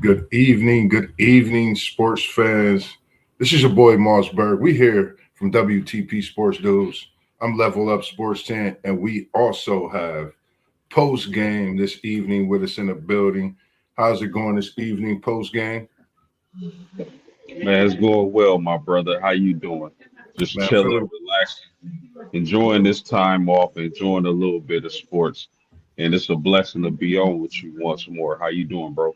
Good evening, sports fans. This is your boy Myles. We here from WTP Sports Dudes. I'm Level Up Sports 10, and we also have post game this evening with us in the building. How's it going this evening, post game? Man, it's going well, my brother. How you doing? Just Man, chilling, feeling relaxing, enjoying this time off, enjoying a little bit of sports. And it's a blessing to be on with you once more. How you doing, bro?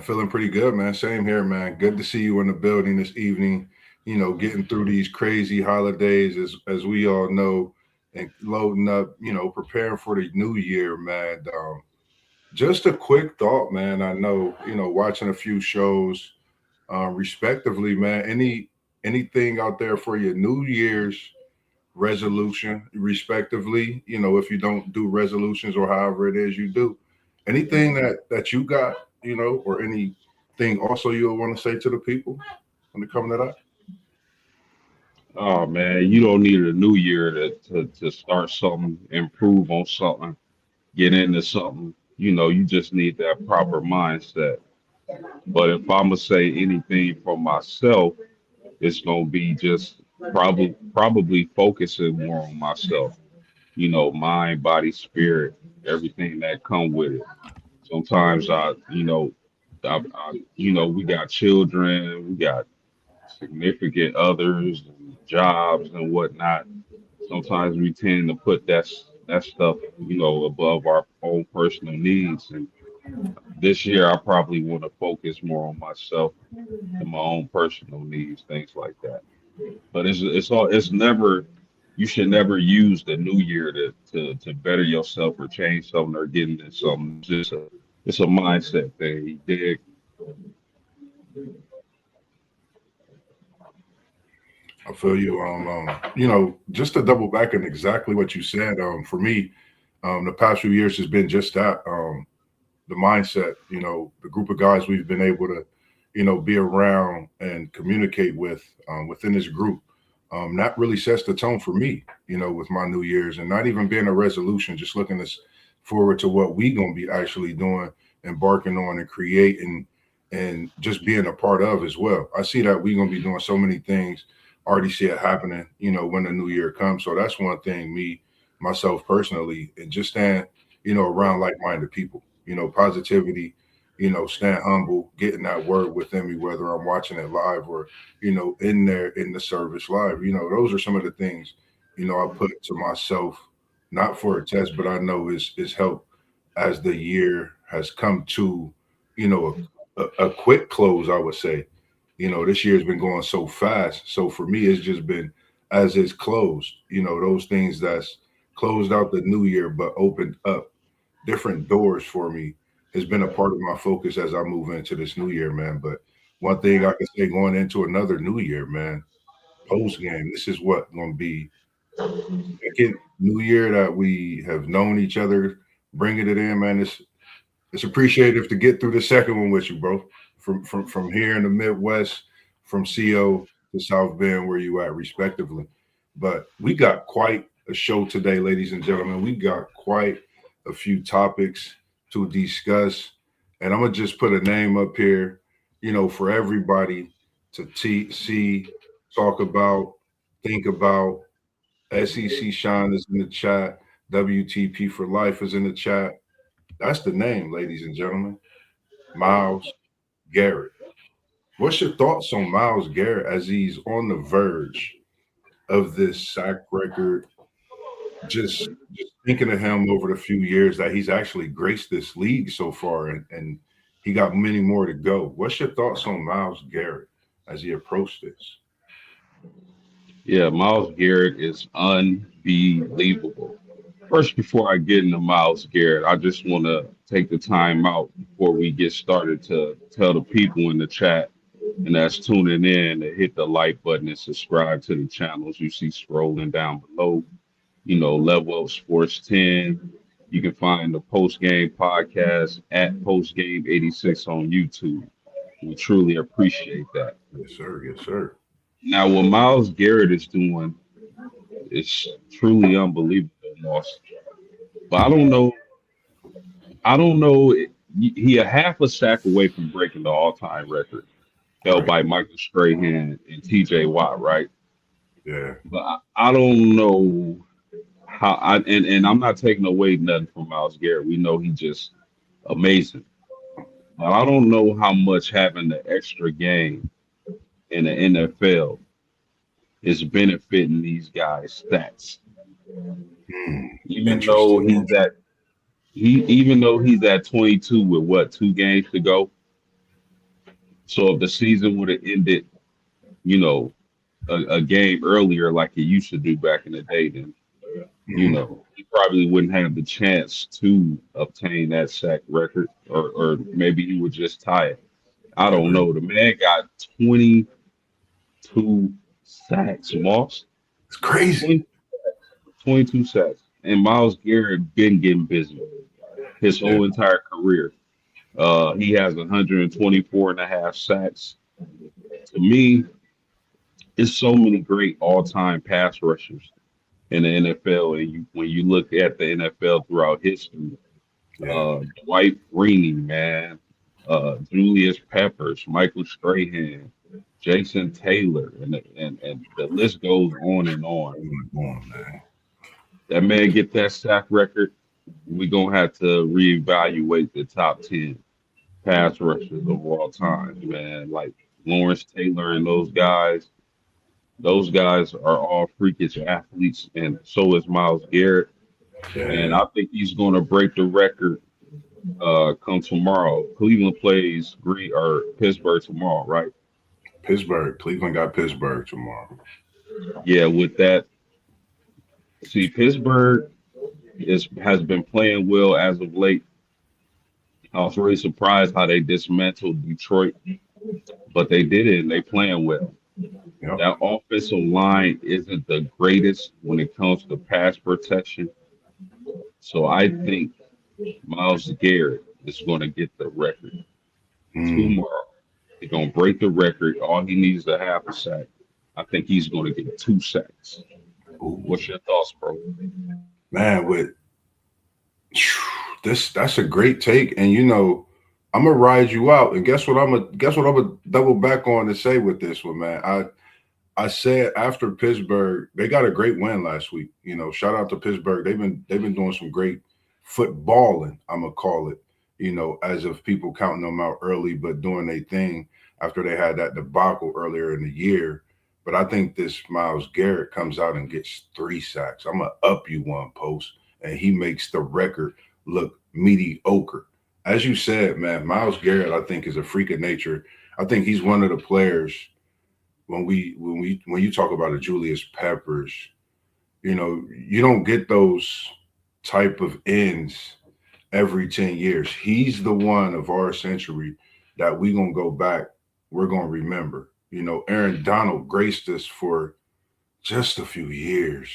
feeling pretty good, man. Same here, man. Good to see you in the building this evening. Getting through these crazy holidays as we all know, and loading up. Preparing for the new year, man. Just a quick thought, man. I know, watching a few shows, respectively, man. Anything out there for your New Year's resolution, respectively? If you don't do resolutions or however it is you do, anything that you got, or anything also you want to say to the people when it comes to that. Oh man, you don't need a new year to start something, improve on something, get into something. You just need that proper mindset. But if I'm gonna say anything for myself, it's gonna be just probably focusing more on myself. Mind, body, spirit, everything that come with it. Sometimes we got children, we got significant others, and jobs and whatnot. Sometimes we tend to put that stuff, above our own personal needs. And this year, I probably want to focus more on myself and my own personal needs, things like that. But it's never you should never use the new year to better yourself or change something or get into something. It's a mindset thing. You dig? I feel you. Just to double back on exactly what you said. For me, the past few years has been just that. The mindset. The group of guys we've been able to, be around and communicate with within this group. That really sets the tone for me. With my New Year's and not even being a resolution, just looking forward to what we gonna be actually doing, embarking on, and creating, and just being a part of as well. I see that we gonna be doing so many things. Already see it happening. When the new year comes. So that's one thing. Myself personally, and just stand, around like-minded people. Positivity. Stand humble, getting that word within me, whether I'm watching it live or, in there in the service live. Those are some of the things, I put to myself, not for a test, but I know is help as the year has come to, a quick close, I would say. This year's been going so fast. So for me, it's just been as it's closed, those things that's closed out the new year, but opened up different doors for me has been a part of my focus as I move into this new year, man. But one thing I can say going into another new year, man, post game, this is what going to be second new year that we have known each other, bringing it in, man. It's appreciative to get through the second one with you, bro. From here in the Midwest, from CO to South Bend, where you at, respectively. But we got quite a show today, ladies and gentlemen. We got quite a few topics to discuss, and I'm gonna just put a name up here, for everybody to see, talk about, think about. SEC Shine is in the chat. WTP for Life is in the chat. That's the name, ladies and gentlemen. Myles Garrett. What's your thoughts on Myles Garrett as he's on the verge of this sack record? Just thinking of him over the few years that he's actually graced this league so far, and he got many more to go. What's your thoughts on Myles Garrett as he approached this? Yeah, Miles Garrett is unbelievable. First, before I get into Miles Garrett, I just want to take the time out before we get started to tell the people in the chat and that's tuning in to hit the like button and subscribe to the channels you see scrolling down below. Level Up Sports 10. You can find the post game podcast at Post Game 86 on YouTube. We truly appreciate that. Yes, sir. Yes, sir. Now, what Miles Garrett is doing is truly unbelievable, Moss. But I don't know. he a half a sack away from breaking the all-time record held Right. by Michael Strahan and T.J. Watt, right? Yeah. But I don't know how. And I'm not taking away nothing from Myles Garrett. We know he just amazing. But I don't know how much having the extra game in the NFL is benefiting these guys' stats. Hmm. Even though Interesting. he's at even though he's at 22 with what 2 games to go. So if the season would have ended, you know, a game earlier like it used to do back in the day, then Hmm. he probably wouldn't have the chance to obtain that sack record, or maybe he would just tie it. I don't Agreed. know. The man got 22 sacks, Moss. It's crazy. 20, 22 sacks. And Myles Garrett been getting busy his Yeah. whole entire career. He has 124 and a half sacks. To me, there's so many great all-time pass rushers in the NFL, and when you look at the NFL throughout history, Yeah. Dwight Freeney, man, Julius Peppers, Michael Strahan, Jason Taylor, and the list goes on and on. Come on, man. That man get that sack record, we gonna have to reevaluate the top 10 pass rushers of all time, man. Like Lawrence Taylor and those guys. Those guys are all freakish athletes, and so is Myles Garrett. And Yeah. I think he's going to break the record come tomorrow. Cleveland plays Green or Pittsburgh tomorrow, right? Pittsburgh. Cleveland got Pittsburgh tomorrow. Yeah, with that, see, Pittsburgh is has been playing well as of late. I was really surprised how they dismantled Detroit, but they did it and they playing well. Yep. That offensive line isn't the greatest when it comes to pass protection. So I think Myles Garrett is going to get the record Mm. tomorrow. He's going to break the record. All he needs is a half a sack. I think he's going to get 2 sacks. Ooh. What's your thoughts, bro? Man, with that's a great take. And I'm gonna ride you out. And guess what I'm gonna double back on to say with this one, man. I said after Pittsburgh, they got a great win last week. Shout out to Pittsburgh. They've been doing some great footballing, I'm gonna call it, as of people counting them out early, but doing their thing after they had that debacle earlier in the year. But I think this Myles Garrett comes out and gets 3 sacks. I'm gonna up you one post, and he makes the record look mediocre. As you said, man, Myles Garrett, I think, is a freak of nature. I think he's one of the players when you talk about a Julius Peppers, you don't get those type of ends every 10 years. He's the one of our century that we gonna go back, we're gonna remember. Aaron Donald graced us for just a few years.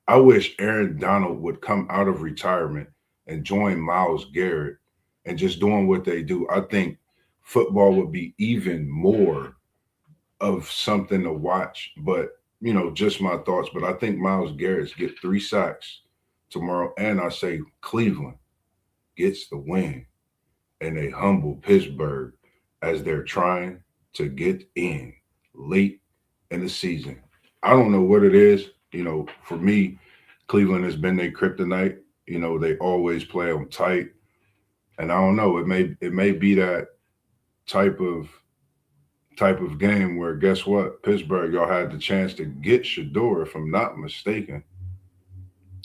I wish Aaron Donald would come out of retirement and join Myles Garrett and just doing what they do. I think football would be even more of something to watch. But just my thoughts. But I think Myles Garrett's get 3 sacks tomorrow, and I say Cleveland gets the win, and they humble Pittsburgh as they're trying to get in late in the season. I don't know what it is. For me, Cleveland has been their kryptonite. They always play them tight, and I don't know. It may be that type of game where guess what? Pittsburgh, y'all had the chance to get Shador, if I'm not mistaken,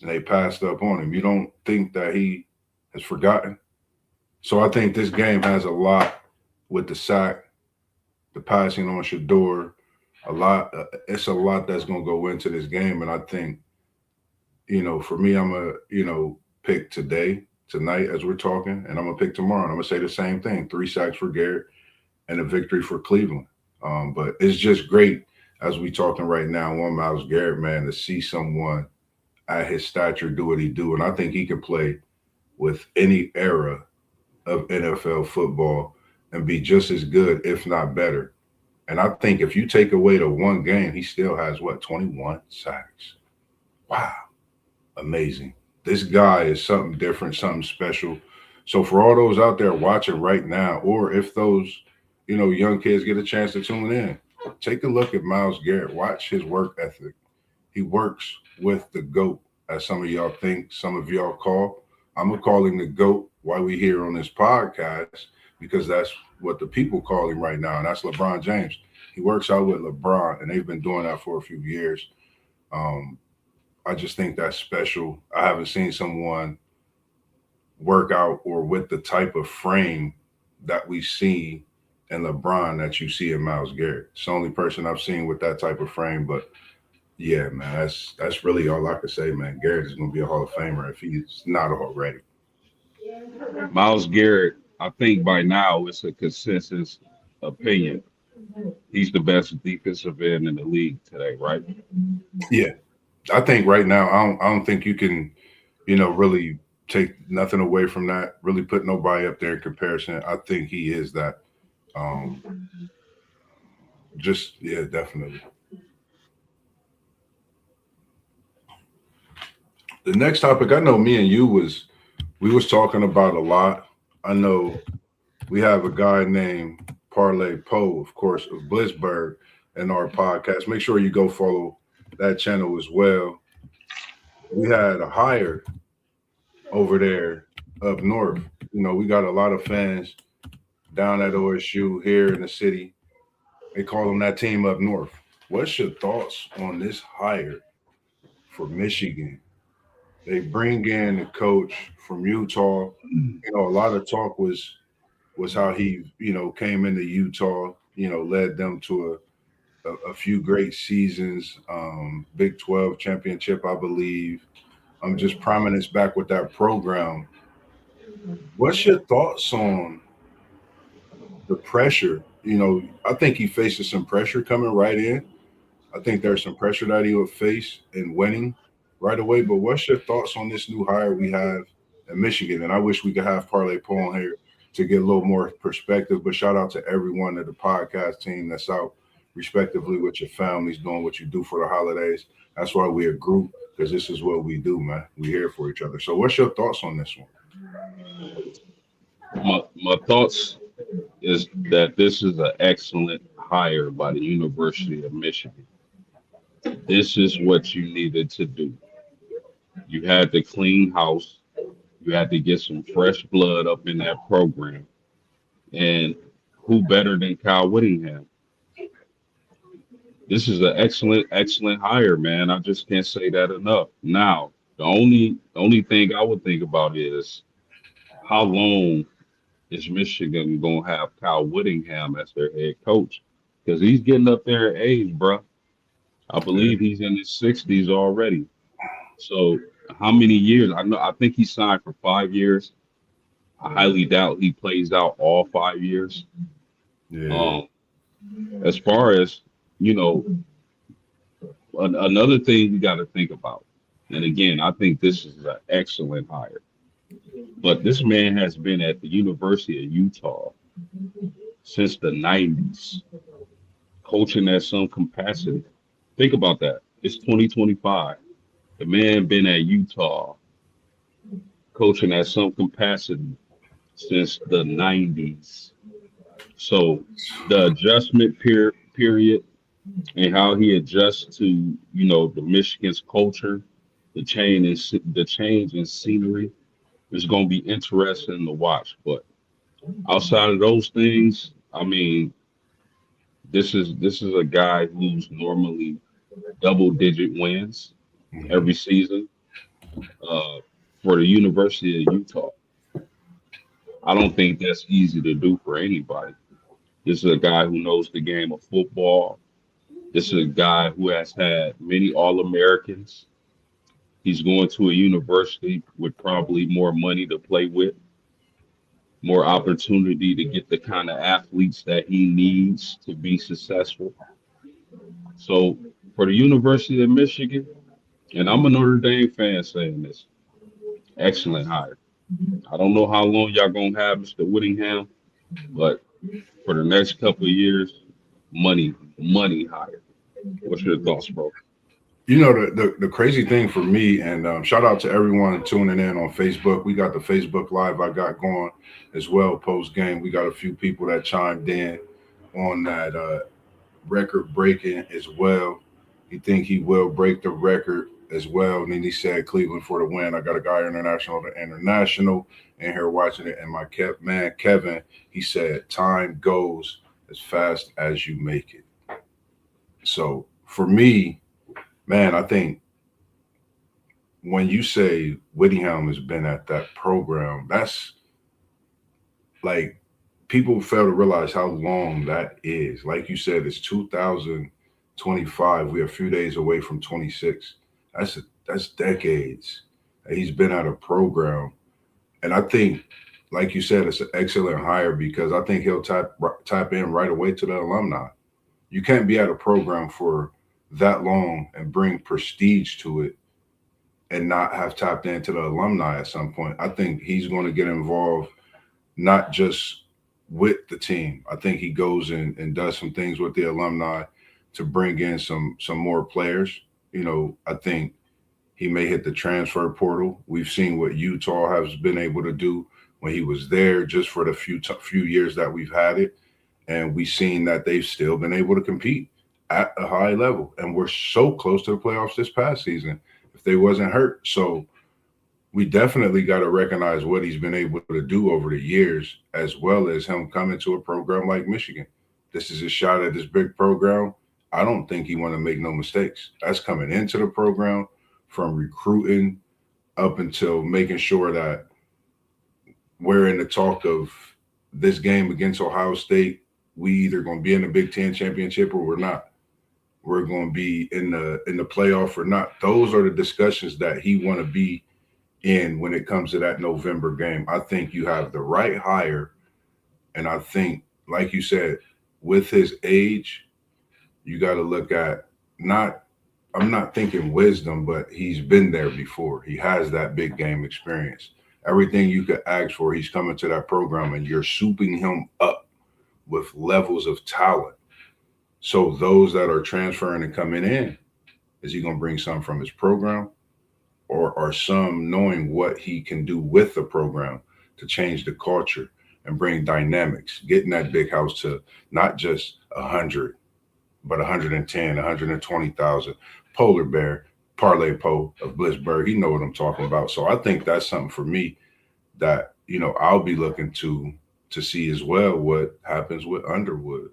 and they passed up on him. You don't think that he has forgotten? So I think this game has a lot with the sack, the passing on Shador, a lot. It's a lot that's going to go into this game, and I think for me, I'm a pick tonight as we're talking, and I'm gonna pick tomorrow. And I'm gonna say the same thing: 3 sacks for Garrett and a victory for Cleveland. But it's just great as we talking right now on Myles Garrett, man, to see someone at his stature do what he do, and I think he can play with any era of NFL football and be just as good, if not better. And I think if you take away the one game, he still has 21 sacks. Wow, amazing. This guy is something different, something special. So for all those out there watching right now, or if those, young kids get a chance to tune in, take a look at Myles Garrett. Watch his work ethic. He works with the GOAT, as some of y'all think, some of y'all call. I'm gonna call him the GOAT while we here on this podcast because that's what the people call him right now, and that's LeBron James. He works out with LeBron, and they've been doing that for a few years. Um, I just think that's special. I haven't seen someone work out or with the type of frame that we see in LeBron that you see in Myles Garrett. It's the only person I've seen with that type of frame. But yeah, man, that's really all I could say, man. Garrett is gonna be a Hall of Famer if he's not already. Miles Garrett, I think by now it's a consensus opinion. He's the best defensive end in the league today, right? Yeah, I think right now I don't think you can, really take nothing away from that. Really put nobody up there in comparison. I think he is that. Um, just yeah, definitely. The next topic, I know me and you was we was talking about a lot. I know we have a guy named Parlay Poe, of course, of Blitzburg in our podcast. Make sure you go follow that channel as well. We had a hire over there up north. We got a lot of fans down at OSU here in the city. They call them that team up north. What's your thoughts on this hire for Michigan? They bring in a coach from Utah. A lot of talk was how he, came into Utah, led them to a few great seasons, Big 12 championship, I believe. Just prominence back with that program. What's your thoughts on the pressure? I think he faces some pressure coming right in. I think there's some pressure that he would face in winning right away. But what's your thoughts on this new hire we have in Michigan? And I wish we could have Parlay Paul on here to get a little more perspective. But shout out to everyone at the podcast team that's out, respectively, with your families, doing what you do for the holidays. That's why we're a group, because this is what we do, man. We're here for each other. So what's your thoughts on this one? My thoughts is that this is an excellent hire by the University of Michigan. This is what you needed to do. You had to clean house. You had to get some fresh blood up in that program. And who better than Kyle Whittingham? This is an excellent, excellent hire, man. I just can't say that enough. Now, the only thing I would think about is how long is Michigan gonna have Kyle Whittingham as their head coach? Because he's getting up there in age, bro. I Yeah. believe he's in his 60s already. So how many years? I think he signed for 5 years. I highly doubt he plays out all 5 years. Yeah. Um, as far as you know, another thing we got to think about, and again, I think this is an excellent hire. But this man has been at the University of Utah since the 90s, coaching at some capacity. Think about that. It's 2025. The man been at Utah coaching at some capacity since the 90s. So the period and how he adjusts to, the Michigan's culture, the change in scenery is going to be interesting to watch. But outside of those things, I mean, this is a guy who's normally double digit wins Mhm. every season uh, for the University of Utah. I don't think that's easy to do for anybody. This is a guy who knows the game of football. This is a guy who has had many All Americans. He's going to a university with probably more money to play with, more opportunity to get the kind of athletes that he needs to be successful. So for the University of Michigan, and I'm a Notre Dame fan saying this, excellent hire. I don't know how long y'all gonna have Mr. Whittingham, but for the next couple of years, money hire. What's your thoughts, bro? You know, the crazy thing for me, and shout out to everyone tuning in on Facebook. We got the Facebook Live I got going as well post game. We got a few people that chimed in on that record breaking as well. He think he will break the record as well. And then he said Cleveland for the win. I got a guy international to international in here watching it. And my man Kevin, he said time goes as fast as you make it. So for me, man, I think when you say Whittingham has been at that program, that's like people fail to realize how long that is. Like you said, it's 2025. We're a few days away from 26. That's decades. He's been at a program, and I think, like you said, it's an excellent hire because I think he'll tap in right away to the alumni. You can't be at a program for that long and bring prestige to it and not have tapped into the alumni at some point. I think he's going to get involved not just with the team. I think he goes in and does some things with the alumni to bring in some more players. You know, I think he may hit the transfer portal. We've seen what Utah has been able to do when he was there, just for the few years that we've had it, and we've seen that they've still been able to compete at a high level. And we're so close to the playoffs this past season if they wasn't hurt. So we definitely got to recognize what he's been able to do over the years, as well as him coming to a program like Michigan. This is a shot at this big program. I don't think he want to make no mistakes. That's coming into the program, from recruiting up until making sure that we're in the talk of this game against Ohio State. We either going to be in the Big Ten championship or we're not. We're going to be in the playoff or not. Those are the discussions that he want to be in when it comes to that November game. I think you have the right hire, and I think, like you said, with his age, you got to look at not. I'm not thinking wisdom, but he's been there before. He has that big game experience. Everything you could ask for, he's coming to that program, and you're souping him up with levels of talent. So those that are transferring and coming in, is he going to bring some from his program, or are some knowing what he can do with the program to change the culture and bring dynamics, getting that big house to not just 100, but 110, 120,000. Polar Bear, Parlay Po of Blitzburg, he know what I'm talking about. So I think that's something for me that, I'll be looking to see as well what happens with Underwood.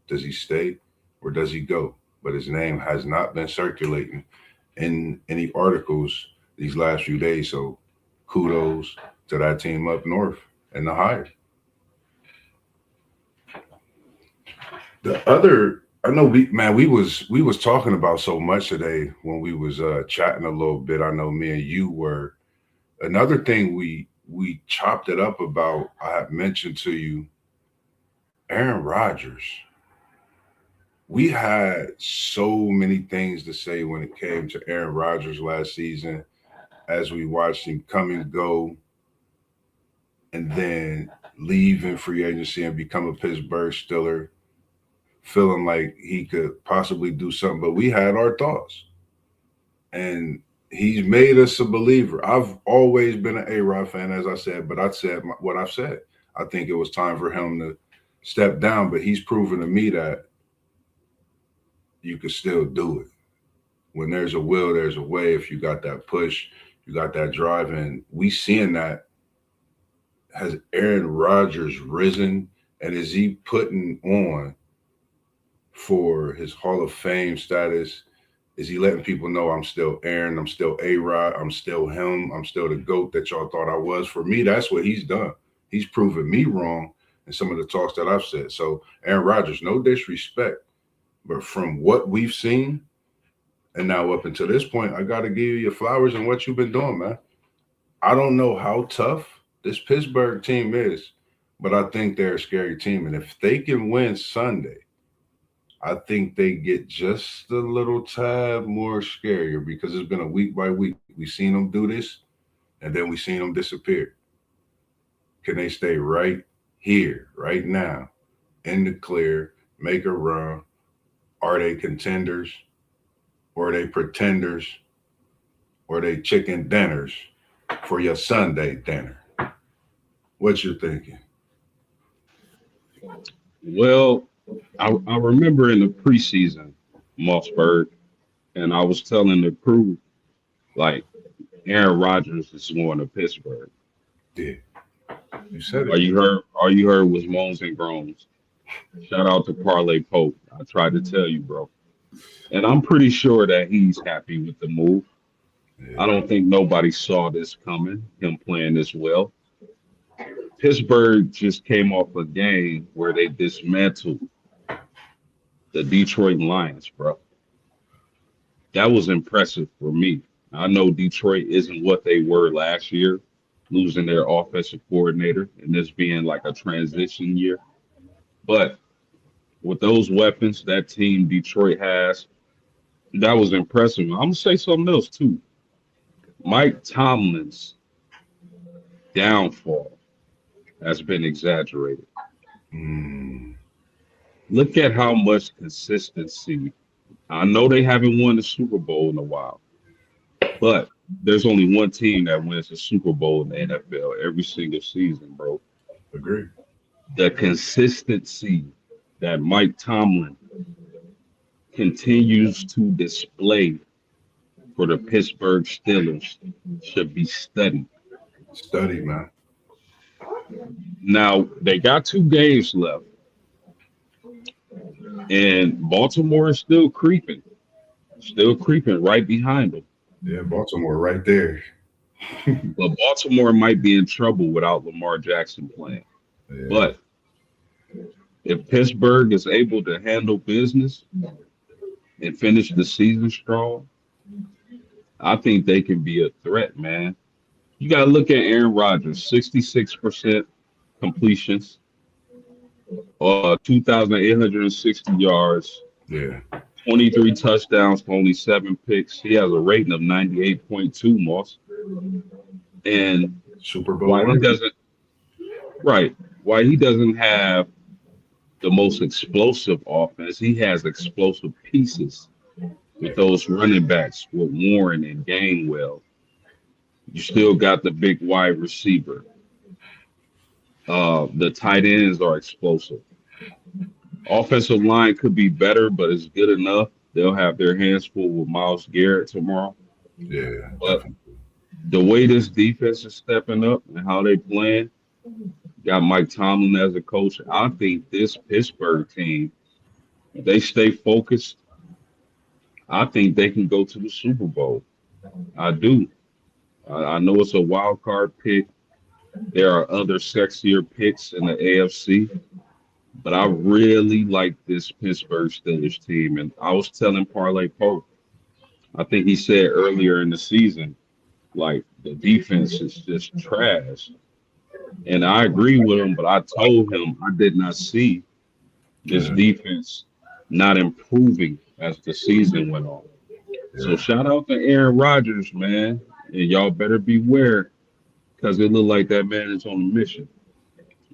Does he stay or does he go? But his name has not been circulating in any articles these last few days. So kudos to that team up north and the hire. The other, I know we was talking about so much today when we was chatting a little bit. I know me and you were. Another thing we chopped it up about, I have mentioned to you, Aaron Rodgers. We had so many things to say when it came to Aaron Rodgers last season, as we watched him come and go and then leave in free agency and become a Pittsburgh Steeler, feeling like he could possibly do something. But we had our thoughts, and he's made us a believer. I've always been an A-Rod fan, as I said, but I said what I've said. I think it was time for him to step down, but he's proven to me that you can still do it. When there's a will, there's a way. If you got that push, you got that drive, and we seeing that. Has Aaron Rodgers risen, and is he putting on for his Hall of Fame status? Is he letting people know I'm still Aaron, I'm still A-Rod, I'm still him, I'm still the GOAT that y'all thought I was? For me, that's what he's done. He's proven me wrong in some of the talks that I've said. So Aaron Rodgers, no disrespect, but from what we've seen, and now up until this point, I got to give you your flowers and what you've been doing, man. I don't know how tough this Pittsburgh team is, but I think they're a scary team. And if they can win Sunday, I think they get just a little tad more scarier because it's been a week by week. We've seen them do this, and then we've seen them disappear. Can they stay right here, right now, in the clear, make a run? Are they contenders? or they pretenders, or they chicken dinners for your Sunday dinner? What you thinking? Well, I remember in the preseason, Mossberg, and I was telling the crew like Aaron Rodgers is going to Pittsburgh. Yeah, you said All it. you heard, all you heard was moans and groans. Shout out to Parlay Pope. I tried to tell you, bro. And I'm pretty sure that he's happy with the move. I Yeah, don't think nobody saw this coming, him playing this well. Pittsburgh just came off a game where they dismantled the Detroit Lions, bro. That was impressive for me. I know Detroit isn't what they were last year, losing their offensive coordinator and this being like a transition year. But with those weapons that team Detroit has, that was impressive. I'm gonna say something else too. Mike Tomlin's downfall has been exaggerated. mm, Look at how much consistency. I know they haven't won the Super Bowl in a while, but there's only one team that wins the Super Bowl in the NFL every single season, bro. agree. The consistency that Mike Tomlin continues to display for the Pittsburgh Steelers should be studied. Study, man. Now, they got 2 games left, and Baltimore is still creeping right behind them. Yeah, Baltimore right there. But Baltimore might be in trouble without Lamar Jackson playing. Yeah, But if Pittsburgh is able to handle business and finish the season strong, I think they can be a threat, man. You got to look at Aaron Rodgers, 66% completions, 2,860 yards, yeah. 23 touchdowns for only 7 picks. He has a rating of 98.2, Moss. And Super Bowl why he worthy. doesn't, right, why he doesn't have the most explosive offense, he has explosive pieces with those running backs with Warren and Gainwell. You still got the big wide receiver. The tight ends are explosive. Offensive line could be better, but it's good enough. They'll have their hands full with Myles Garrett tomorrow. Yeah, But definitely. the way this defense is stepping up and how they playing, got Mike Tomlin as a coach. I think this Pittsburgh team, if they stay focused, I think they can go to the Super Bowl. I do. I know it's a wild card pick. There are other sexier picks in the AFC, but I really like this Pittsburgh Steelers team. And I was telling Parlay Pope, I think he said earlier in the season, like the defense is just trash. And I agree with him, but I told him I did not see this Yeah, defense not improving as the season went on. So yeah. shout out to Aaron Rodgers, man. And y'all better beware because it looked like that man is on a mission.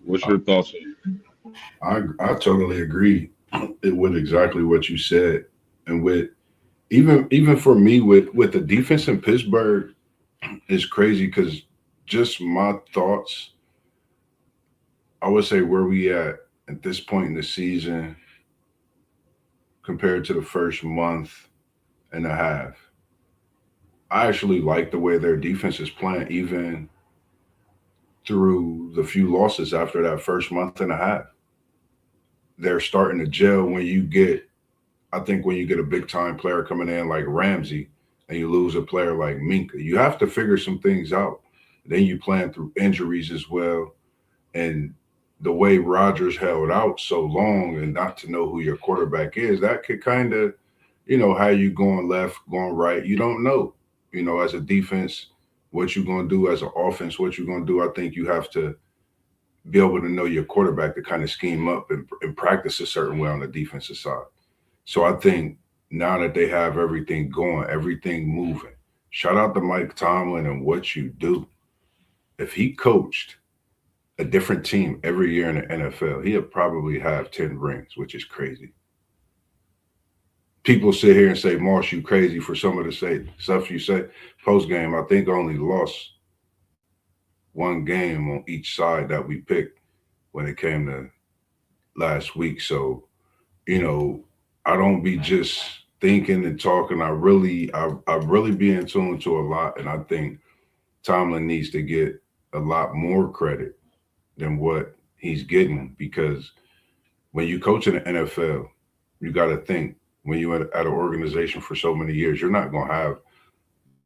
What's I, your thoughts? I totally agree with exactly what you said, and with even for me with the defense in Pittsburgh is crazy because just my thoughts. I would say where we at this point in the season compared to the first month and a half. I actually like the way their defense is playing, even through the few losses after that first month and a half. They're starting to gel when you get, I think, when you get a big time player coming in like Ramsey and you lose a player like Minka, you have to figure some things out. Then you plan through injuries as well. And the way Rodgers held out so long and not to know who your quarterback is, that could kind of, how you going left, going right. You don't know, as a defense, what you're going to do, as an offense, what you're going to do. I think you have to be able to know your quarterback to kind of scheme up and practice a certain way on the defensive side. So I think now that they have everything going, everything moving, shout out to Mike Tomlin and what you do. If he coached a different team every year in the NFL, he'll probably have 10 rings, which is crazy. people sit here and say, Marsh, you crazy for some of the say stuff you say post game. I think I only lost one game on each side that we picked when it came to last week. So, you know, I don't be just thinking and talking. I really be in tune to a lot. And I think Tomlin needs to get a lot more credit than what he's getting because when you coach in the NFL, you got to think when you're at an organization for so many years, you're not going to have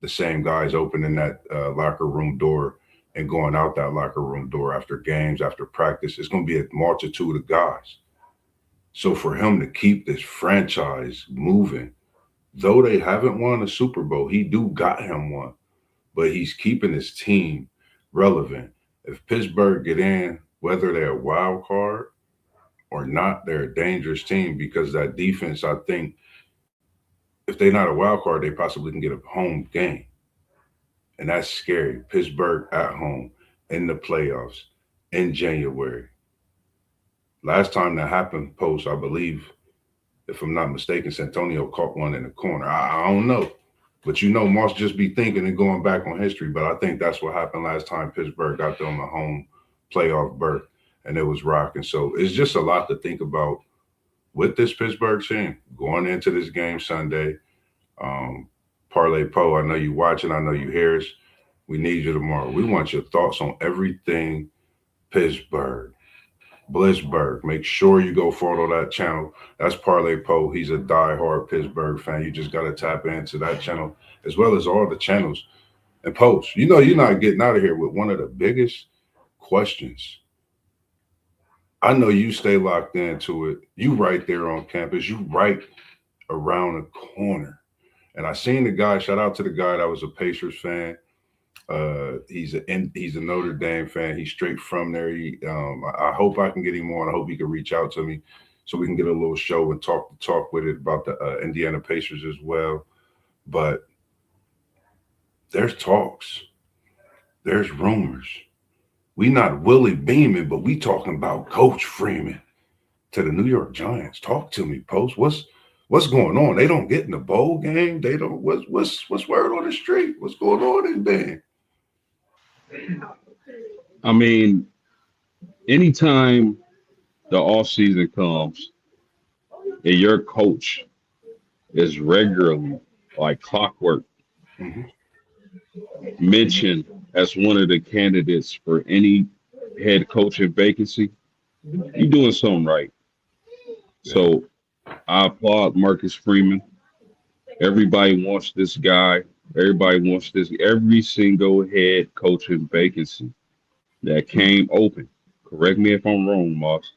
the same guys opening that locker room door and going out that locker room door after games, after practice. It's going to be a multitude of guys. So for him to keep this franchise moving, though they haven't won a Super Bowl, he do got him one, but he's keeping his team relevant. If Pittsburgh get in, whether they're a wild card or not, they're a dangerous team because that defense, I think, if they're not a wild card, they possibly can get a home game. And that's scary. Pittsburgh at home in the playoffs in January. Last time that happened, post, I believe, if I'm not mistaken, Santonio caught one in the corner. I don't know. But you know, Moss just be thinking and going back on history. But I think that's what happened last time Pittsburgh got them a home playoff berth and it was rocking. So it's just a lot to think about with this Pittsburgh team going into this game Sunday. Um, Parlay Poe, I know you watching. I know you hear us. We need you tomorrow. We want your thoughts on everything Pittsburgh. Blissburg. Make sure you go follow that channel. That's Parlay Poe. He's a diehard Pittsburgh fan. You just got to tap into that channel as well as all the channels and posts. You know, you're not getting out of here with one of the biggest questions. I know you stay locked into it. You right there on campus. You right around the corner. And I seen the guy. Shout out to the guy that was a Pacers fan. He's a Notre Dame fan. He's straight from there. I hope I can get him on. I hope he can reach out to me so we can get a little show and talk with it about the Indiana Pacers as well. But there's talks, there's rumors. We not Willie Beeman, but we talking about Coach Freeman to the New York Giants. Talk to me, Post. What's going on? They don't get in the bowl game. They don't. What's word on the street? What's going on in there? I mean, anytime the off season comes and your coach is regularly, like clockwork, Mhm. mentioned as one of the candidates for any head coaching vacancy, you're doing something right. Yeah. So I applaud Marcus Freeman. Everybody wants this guy. Everybody wants this. Every single head coaching vacancy that came open. Correct me if I'm wrong, Moss.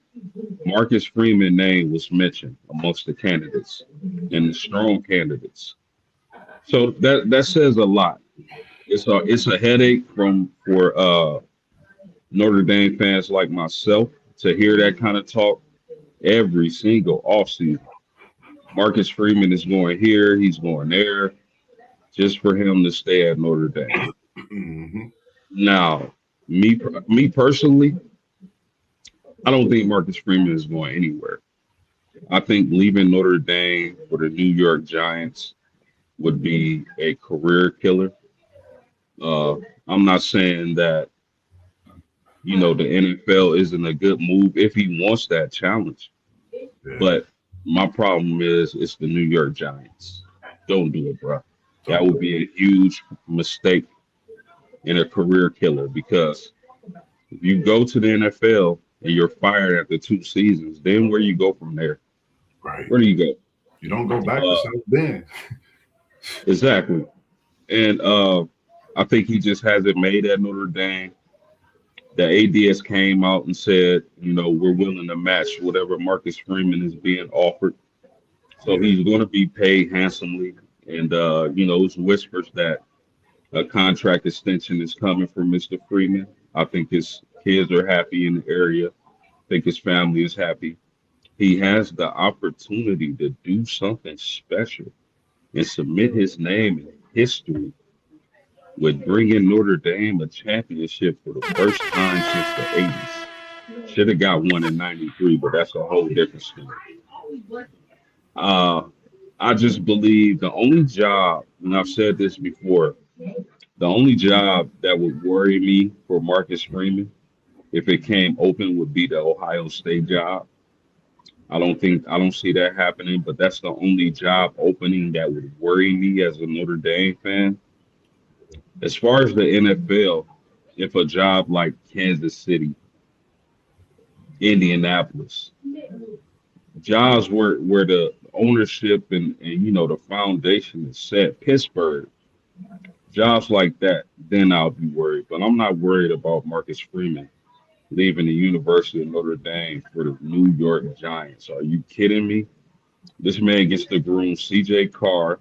Marcus Freeman name was mentioned amongst the candidates and the strong candidates. So that says a lot. It's a headache for Notre Dame fans like myself to hear that kind of talk every single offseason. Marcus Freeman is going here, he's going there, just for him to stay at Notre Dame. Mhm. Now, me personally, I don't think Marcus Freeman is going anywhere. I think leaving Notre Dame for the New York Giants would be a career killer. Uh, I'm not saying that the NFL isn't a good move if he wants that challenge, Yeah. but my problem is it's the New York Giants. Don't do it, bro. That Don't would do be a huge mistake and a career killer because if you go to the NFL and you're fired after 2 seasons, then where you go from there? it. Right. Where do you You don't go go? back to South Bend. Exactly. And I think he just hasn't made at Notre Dame. The ADS came out and said, we're willing to match whatever Marcus Freeman is being offered. So Yeah. he's going to be paid handsomely. And, it's whispers that a contract extension is coming for Mr. Freeman. I think his kids are happy in the area. I think his family is happy. He has the opportunity to do something special and submit his name in history with bringing Notre Dame a championship for the first time since the 80s. Should have got one in 93, but that's a whole different story. Uh, I just believe the only job, and I've said this before, the only job that would worry me for Marcus Freeman if it came open would be the Ohio State job. I don't see that happening, but that's the only job opening that would worry me as a Notre Dame fan. As far as the NFL, if a job like Kansas City, Indianapolis, jobs where the ownership and the foundation is set, Pittsburgh, jobs like that, then I'll be worried. But I'm not worried about Marcus Freeman leaving the University of Notre Dame for the New York Giants. Are you kidding me? This man gets to groom CJ Carr.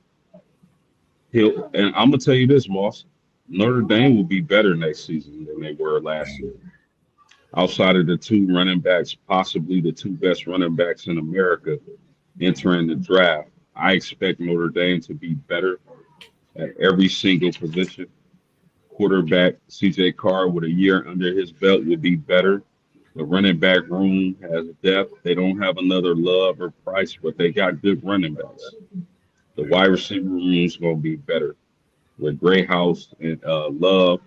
And I'm gonna tell you this, Moss. Notre Dame will be better next season than they were last year. Outside of the two running backs, possibly the two best running backs in America entering the draft, I expect Notre Dame to be better at every single position. Quarterback CJ Carr with a year under his belt will be better. The running back room has depth. They don't have another Love or Price, but they got good running backs. The wide receiver room is going to be better with Greyhouse and Love,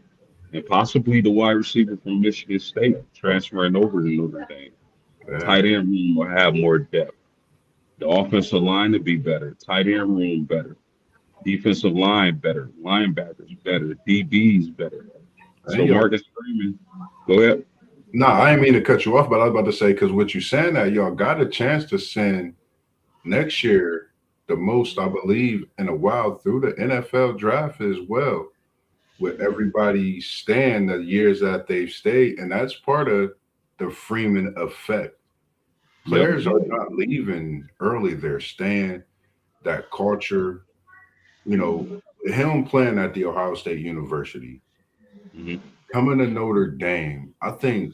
and possibly the wide receiver from Michigan State transferring over to Notre Dame. Yeah. Tight end room will have more depth. The offensive line to be better. Tight end room better. Defensive line better. Linebackers better. DBs better. Hey, So yo. Marcus Freeman, go ahead. No, I didn't mean to cut you off, but I was about to say, because what you saying that y'all got a chance to send next year the most, I believe, in a while through the NFL draft as well, with everybody staying the years that they've stayed. And that's part of the Freeman effect. Yep. Players are not leaving early, they're staying. That culture, you know, him playing at the Ohio State University, Hmm. coming to Notre Dame, I think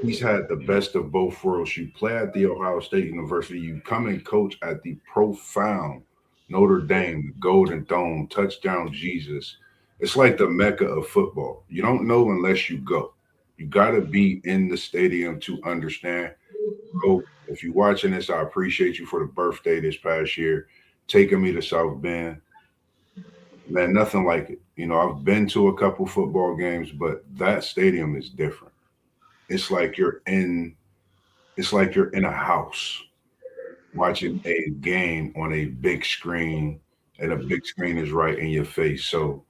he's had the best of both worlds. You play at the Ohio State University, you come and coach at the profound Notre Dame, the Golden Dome, touchdown Jesus. It's like the mecca of football. You don't know unless you go. You got to be in the stadium to understand. Bro, if you're watching this, I appreciate you for the birthday this past year, taking me to South Bend. Man, nothing like it. I've been to a couple football games, but that stadium is different. It's like you're in it's like you're in a house watching a game on a big screen, and a big screen is right in your face. So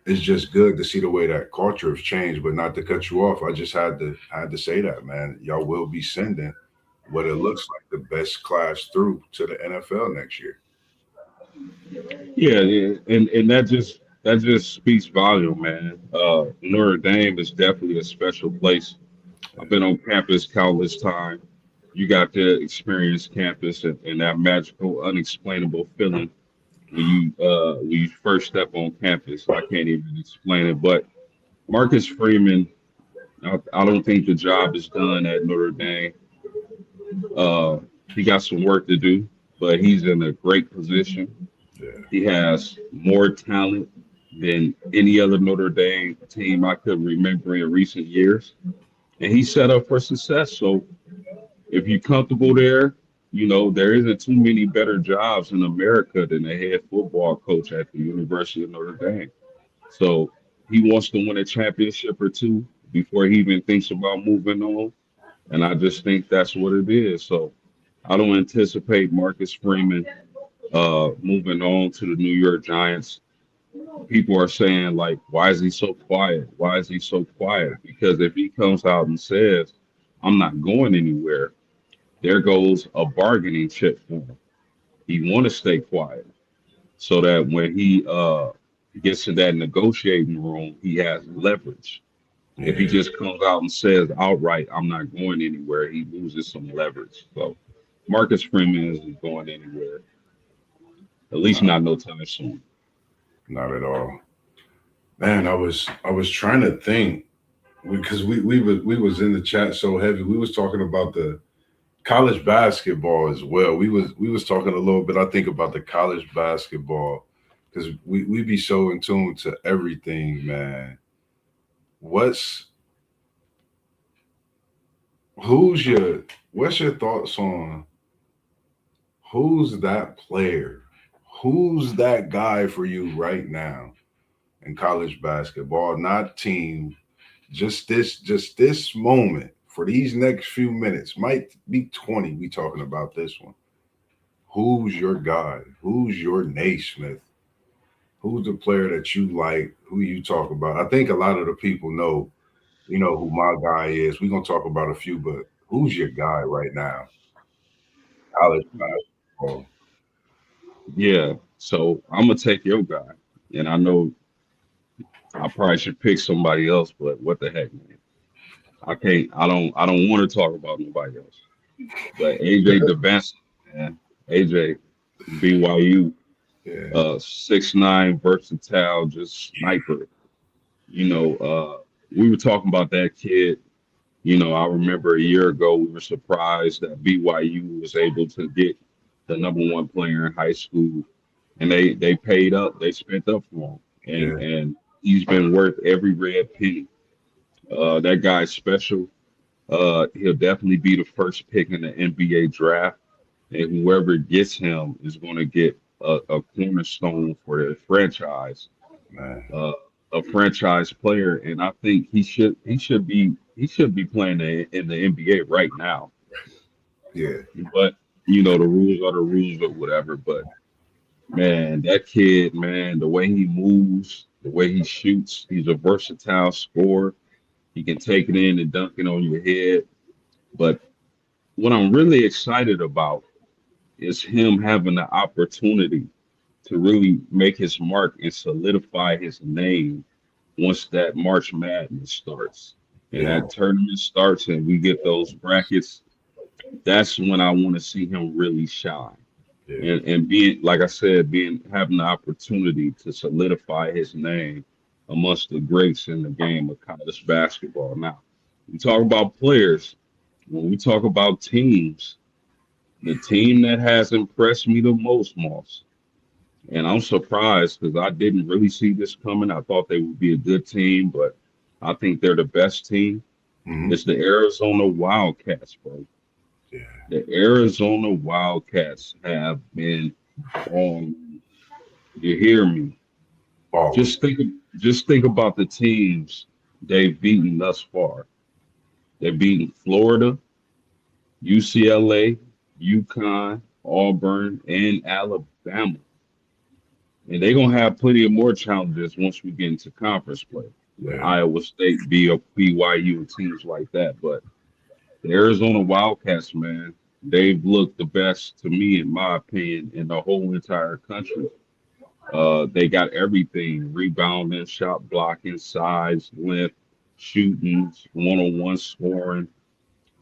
it's just good to see the way that culture has changed. But not to cut you off, I just had to say that, man. Y'all will be sending what it looks like the best class through to the NFL next year. Yeah, yeah, and that just speaks volume, man. Notre Dame is definitely a special place. I've been on campus countless times. You got to experience campus and that magical, unexplainable feeling when you first step on campus. I can't even explain it. But Marcus Freeman, I don't think the job is done at Notre Dame. Uh, he got some work to do, but he's in a great position. Yeah, He has more talent than any other Notre Dame team I could remember in recent years, and he's set up for success. So if you're comfortable there, there isn't too many better jobs in America than a head football coach at the University of Notre Dame. So he wants to win a championship or two before he even thinks about moving on. And I just think that's what it is. So I don't anticipate Marcus Freeman moving on to the New York Giants. People are saying, like, why is he so quiet? Why is he so quiet? Because if he comes out and says, I'm not going anywhere, there goes a bargaining chip for him. He want to stay quiet so that when he gets to that negotiating room, he has leverage. If he yeah. just comes out and says outright, I'm not going anywhere, he loses some leverage. So Marcus Freeman isn't going anywhere, at least No, not no time soon. not at all. Man, I was trying to think because we was in the chat so heavy. We was talking about the college basketball as well. We was talking a little bit, I think, about the college basketball because we be so in tune to everything, man. What's who's your what's your thoughts on Who's that player? Who's that guy for you right now in college basketball? Not team, just this moment for these next few minutes. Might be 20. We talking about this one. Who's your guy? Who's your Naismith? Who's the player that you like? Who you talk about? I think a lot of the people know, who my guy is. We're gonna talk about a few, but who's your guy right now? College basketball. Yeah. So I'm gonna take your guy, and I know I probably should pick somebody else, but what the heck, man? I can't. I don't want to talk about nobody else. But AJ DeBanson, man. AJ, BYU, Yeah, 6'9", versatile, just sniper. You know, we were talking about that kid. I remember a year ago we were surprised that BYU was able to get the number one player in high school, and they paid up, they spent up for him, and yeah, he's been worth every red penny. That guy's special. He'll definitely be the first pick in the NBA draft, and whoever gets him is going to get a cornerstone for their franchise, man. uh, a franchise player, and I think he should be playing in the NBA right now. Yeah, But the rules are the rules or whatever. But man, that kid, man, the way he moves, the way he shoots, he's a versatile scorer. He can take it in and dunk it on your head. But what I'm really excited about is him having the opportunity to really make his mark and solidify his name once that March Madness starts. And yeah, that tournament starts and we get those brackets, that's when I want to see him really shine. yeah, And being, like I said, being having the opportunity to solidify his name amongst the greats in the game of college basketball. Now, we talk about players. When we talk about teams, the team that has impressed me the most, Moss, and I'm surprised because I didn't really see this coming. I thought they would be a good team, but I think they're the best team. hmm It's the Arizona Wildcats, bro. yeah. The Arizona Wildcats have been on. You hear me? Balling. Just think about the teams they've beaten thus far. They've beaten Florida, UCLA, UConn, Auburn, and Alabama. And they're gonna have plenty of more challenges once we get into conference play with Yeah, Iowa State, BYU, and teams like that. But the Arizona Wildcats, man, they've looked the best to me, in my opinion, in the whole entire country. They got everything: rebounding, shot blocking, size, length, shooting, one-on-one scoring.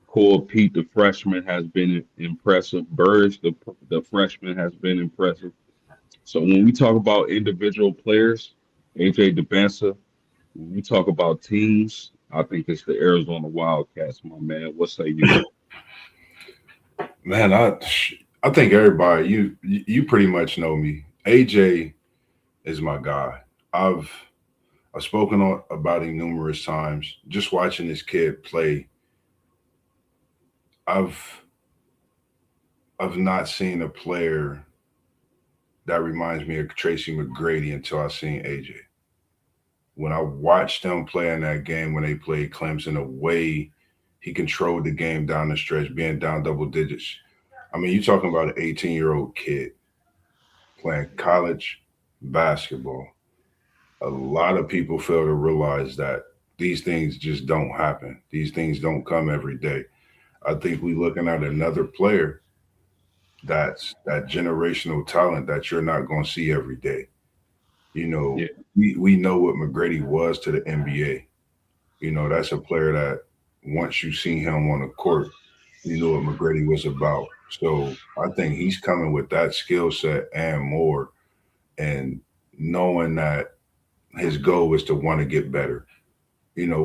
Cole Pete, the freshman, has been impressive. Verge, the freshman, has been impressive. So when we talk about individual players, AJ DeBansa, when we talk about teams, I think it's the Arizona Wildcats, my man. What say you? man. I think everybody you pretty much know me. AJ is my guy. I've I've spoken about him numerous times. Just watching this kid play, I've I've not seen a player that reminds me of Tracy McGrady until I seen AJ. When I watched them play in that game when they played Clemson, the way he controlled the game down the stretch, being down double digits. I mean, you're talking about an 18-year-old kid playing college basketball. A lot of people fail to realize that these things just don't happen. These things don't come every day. I think we're looking at another player that's that generational talent that you're not going to see every day. You know, Yeah, we know what McGrady was to the NBA. That's a player that once you see him on the court, you know what McGrady was about. So I think he's coming with that skill set and more, and knowing that his goal is to want to get better.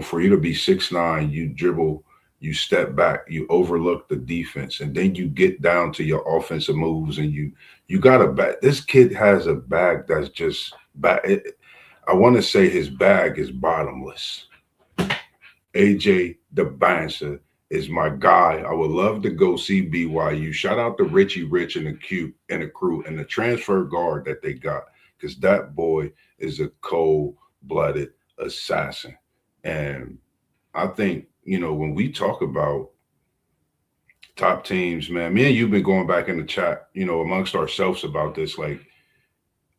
For you to be 6'9", you dribble, you step back, you overlook the defense, and then you get down to your offensive moves, and you got a bag. This kid has a bag that's just bag. I want to say his bag is bottomless. AJ the bouncer is my guy. I would love to go see BYU. Shout out to Richie Rich and the Q and the crew and the transfer guard that they got, because that boy is a cold-blooded assassin. And I think, when we talk about top teams, man, me and you've been going back in the chat, amongst ourselves about this. Like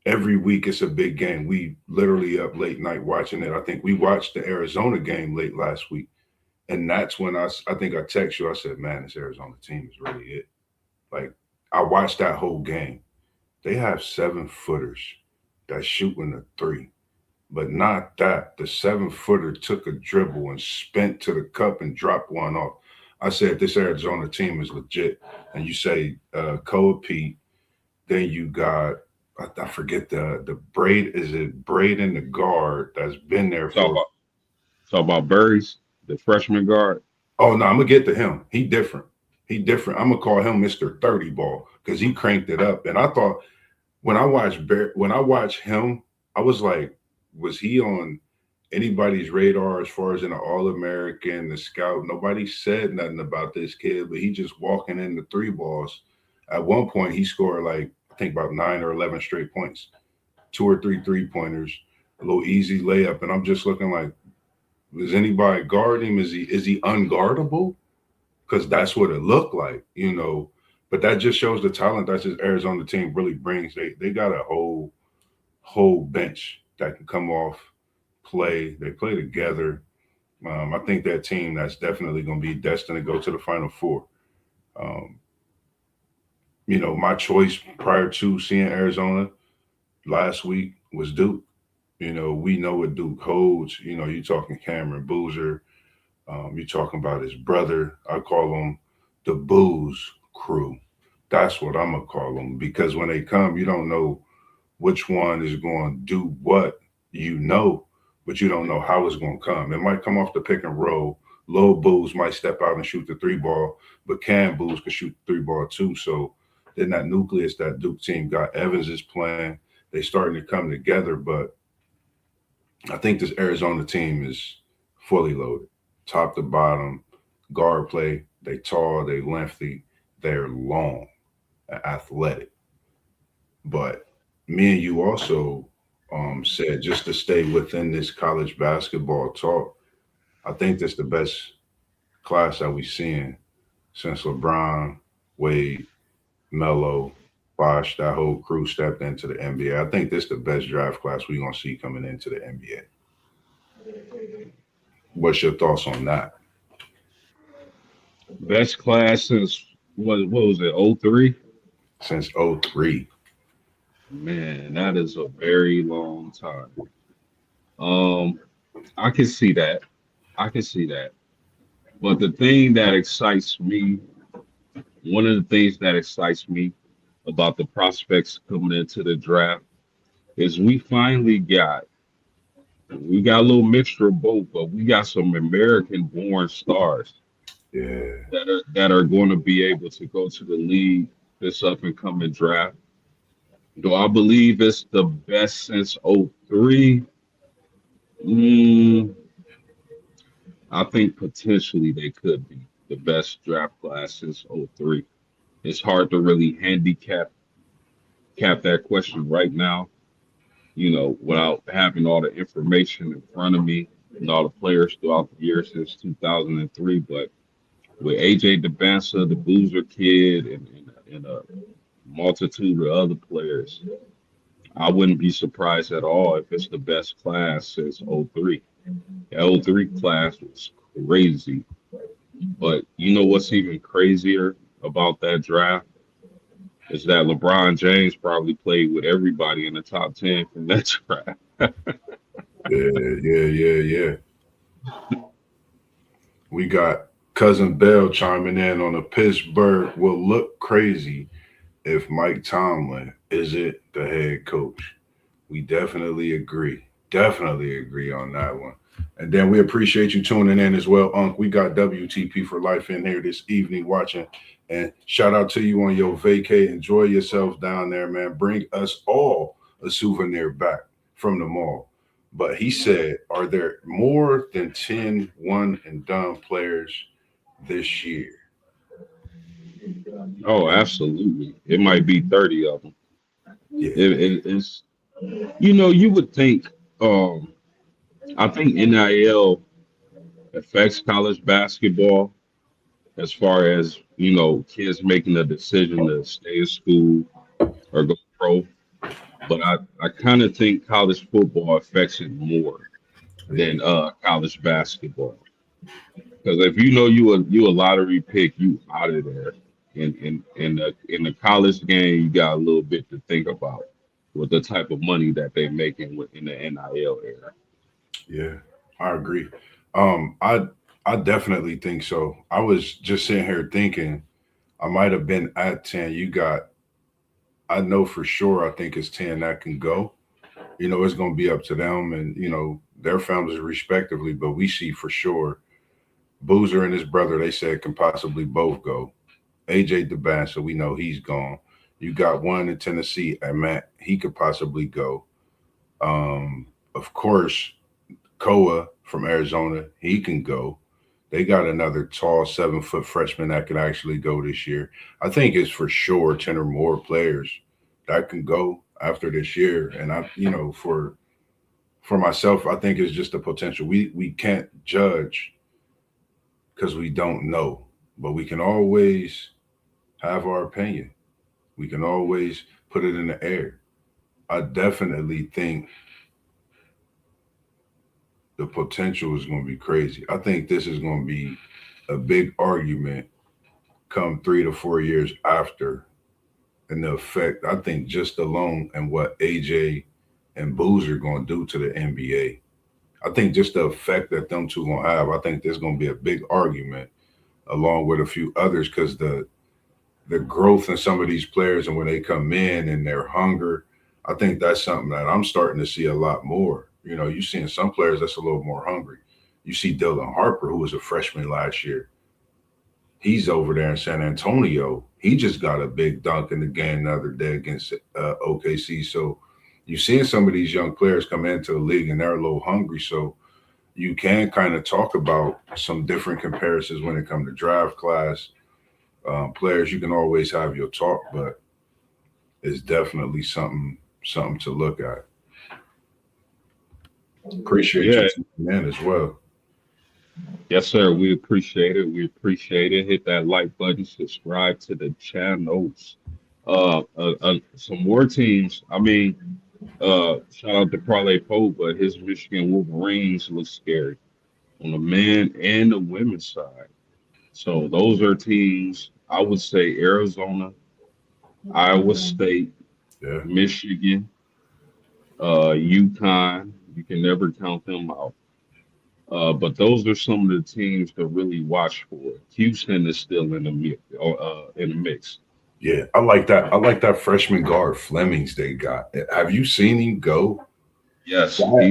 every week it's a big game. We literally up late night watching it. I think we watched the Arizona game late last week. And that's when I think I text you. I said, man, this Arizona team is really it. Like I watched that whole game. They have 7-footers that shooting a three. But not that. The 7-footer took a dribble and spent to the cup and dropped one off. I said, this Arizona team is legit. And you say Koa Pete, then you got, I forget the braid. Is it Braden, the guard that's been there Talk for. about talk about Burries, the freshman guard. Oh, no, I'm going to get to him. He different. He different. I'm going to call him Mr. 30 ball because he cranked it up. And I thought when I watched him, I was like, was he on anybody's radar as far as an All-American, the scout? Nobody said nothing about this kid, but he just walking in the three balls. At one point, he scored like I think about 9 or 11 straight points, 2 or 3 3-pointers, a little easy layup, and I'm just looking like, is anybody guarding him? Is he unguardable? Because that's what it looked like. But that just shows the talent that this Arizona team really brings. They got a whole bench that can come off, play. They play together. I think that team that's definitely going to be destined to go to the Final Four. Um, my choice prior to seeing Arizona last week was Duke. We know what Duke holds. You talking Cameron Boozer. You're talking about his brother. I call them the Booze Crew. That's what I'm gonna call them because when they come, you don't know which one is going to do what. But you don't know how it's going to come. It might come off the pick and roll. Low Booze might step out and shoot the three ball, but Cam Booze can shoot the three ball too. So then that nucleus that Duke team got, Evans is playing. They starting to come together, but I think this Arizona team is fully loaded, top to bottom, guard play. They tall, they lengthy, they're long, and athletic. But me and you also said just to stay within this college basketball talk. I think that's the best class that we've seen since LeBron, Wade, Melo, Bosh, that whole crew stepped into the NBA. I think this is the best draft class we're gonna see coming into the NBA. What's your thoughts on that? Best class since what was it? 03? Since '03. Man, that is a very long time. Um, I can see that. I can see that. But the thing that excites me, one of the things that excites me about the prospects coming into the draft is we got a little mixture of both, but we got some American born stars Yeah, that are going to be able to go to the league this up and coming draft. Do I believe it's the best since '03? Mm, I think potentially they could be the best draft class since '03. It's hard to really cap that question right now, without having all the information in front of me and all the players throughout the year since 2003. But with AJ DeBansa, the Boozer kid, and a multitude of other players, I wouldn't be surprised at all if it's the best class since '03. The '03 class was crazy. But you know what's even crazier about that draft is that LeBron James probably played with everybody in the top 10 from that draft. yeah, yeah, yeah, yeah. We got cousin Bell chiming in on the Pittsburgh will look crazy if Mike Tomlin isn't the head coach. We definitely agree. Definitely agree on that one. And then we appreciate you tuning in as well, Unc. We got WTP for life in here this evening watching. And shout out to you on your vacay. Enjoy yourself down there, man. Bring us all a souvenir back from the mall. But he said, are there more than 10 one and done players this year. Oh, absolutely. It might be 30 of them. Yeah, It's you would think. I think NIL affects college basketball as far as kids making a decision to stay in school or go pro. But I kind of think college football affects it more yeah, than college basketball. Because if you a lottery pick, you out of there. In the college game, you got a little bit to think about with the type of money that they making in the NIL era. yeah. I agree. I definitely think so. I was just sitting here thinking I might have been at 10. You got, I know for sure, I think it's 10 that can go. It's going to be up to them and, their families respectively. But we see for sure Boozer and his brother, they said can possibly both go. AJ DeBan, so we know he's gone. You got one in Tennessee, and Matt, he could possibly go. Of course, Koa from Arizona, he can go. They got another tall 7 foot freshman that can actually go this year. I think it's for sure 10 or more players that can go after this year. And for myself, I think it's just the potential. We can't judge because we don't know, but we can always have our opinion. We can always put it in the air. I definitely think the potential is going to be crazy. I think this is going to be a big argument come 3 to 4 years after, and the effect, I think, just alone and what AJ and Boozer are going to do to the NBA. I think just the effect that them two going to have, I think there's going to be a big argument along with a few others because the growth in some of these players and when they come in and their hunger, I think that's something that I'm starting to see a lot more. You seeing some players that's a little more hungry. You see Dylan Harper, who was a freshman last year. He's over there in San Antonio. He just got a big dunk in the game the other day against OKC. So you seeing some of these young players come into the league and they're a little hungry. So you can kind of talk about some different comparisons when it comes to draft class players. You can always have your talk, but it's definitely something to look at. Appreciate you Yeah, tuning in as well. yes, sir. We appreciate it. We appreciate it. Hit that like button, subscribe to the channels. Some more teams. I mean, shout out to Parlay Pope, but his Michigan Wolverines look scary on the men and the women's side. So those are teams. I would say Arizona, Iowa State, Yeah, Michigan, UConn. You can never count them out. But those are some of the teams to really watch for. Houston is still in the mix. yeah. I like that. I like that freshman guard Flemings they got. Have you seen him go? Yes, That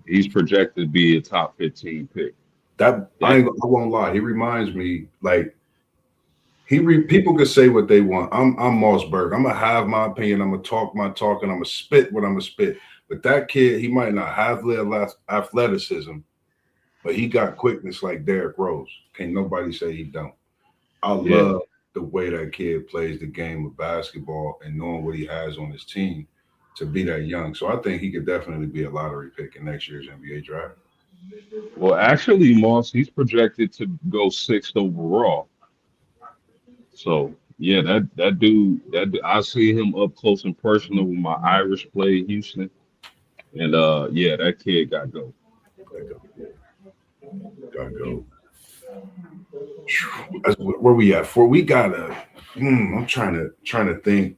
He's projected to be a top 15 pick. that That I won't lie. He reminds me like people can say what they want. I'm Mossberg. I'm gonna have my opinion. I'm gonna talk my talk, and I'm gonna spit what I'm gonna spit. But that kid, he might not have the athleticism, but he got quickness like Derrick Rose. Can't nobody say he don't. I yeah. love the way that kid plays the game of basketball and knowing what he has on his team to be that young. So I think he could definitely be a lottery pick in next year's NBA draft. Well, actually, Moss, he's projected to go sixth overall. So yeah, I see him up close and personal with my Irish play in Houston, and yeah, that kid got go. Gotta go. Where we at? For we gotta. I'm trying to think.